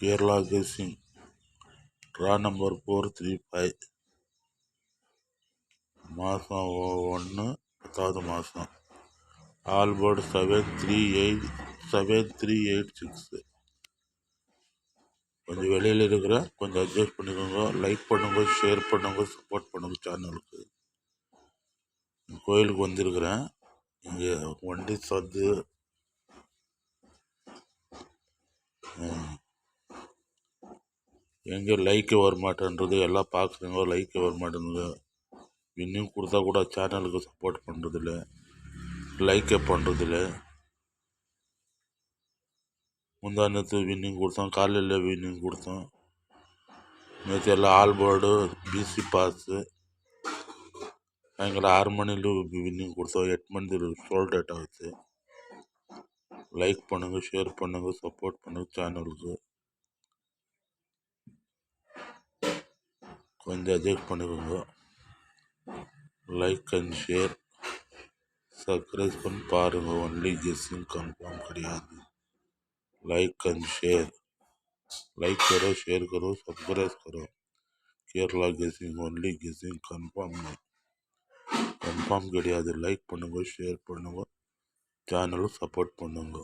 Kerala guessing draw number 435 மாதம் 1 10வது மாதம் ஆல்போர்டு 7386. கொஞ்சம் வெளியில் இருக்கிறேன், கொஞ்சம் அட்ஜஸ்ட் பண்ணிக்கோங்க. லைக் பண்ணுங்க, ஷேர் பண்ணுங்க, சப்போர்ட் பண்ணுங்க சேனலுக்கு. கோயிலுக்கு வந்திருக்கிறேன். இங்கே வண்டி சத்து எங்கே லைக்கு வர மாட்டேன்றது எல்லாம் பார்க்குறீங்க, லைக்கு வர மாட்டேங்குது. இன்னும் கொடுத்தா கூட சேனலுக்கு சப்போர்ட் பண்ணுறதில்ல, லைக்கே பண்ணுறதில்ல. முந்தா நேற்று வின்னிங் கொடுத்தோம், காலையில் வின்னிங் கொடுத்தோம். நேற்று எல்லாம் ஆல்போர்டு பிசி பாஸு சாயங்காலம் 6 மணில வின்னிங் கொடுத்தோம். 8 மணி சோல்ட் அவுட் ஆகுது. லைக் பண்ணுங்க, ஷேர் பண்ணுங்க, சப்போர்ட் பண்ணுங்க சேனலுக்கு. கொஞ்சம் அட்ஜஸ்ட் பண்ணிக்கோங்க. லைக் அண்ட் ஷேர் சப்ஸ்கிரைப் பண்ணி பாருங்க. ஒன்லி கெஸ்ஸிங் கன்फर्म கிடையாது. लाइक एंड शेयर, लाइक करो, शेयर करो, सब्सक्राइब करो. केरला गेसिंग ओनली गेसिंग कंफर्म கிடையாது. லைக் பண்ணுங்க, ஷேர் பண்ணுங்க, சேனலை சப்போர்ட் பண்ணுங்க.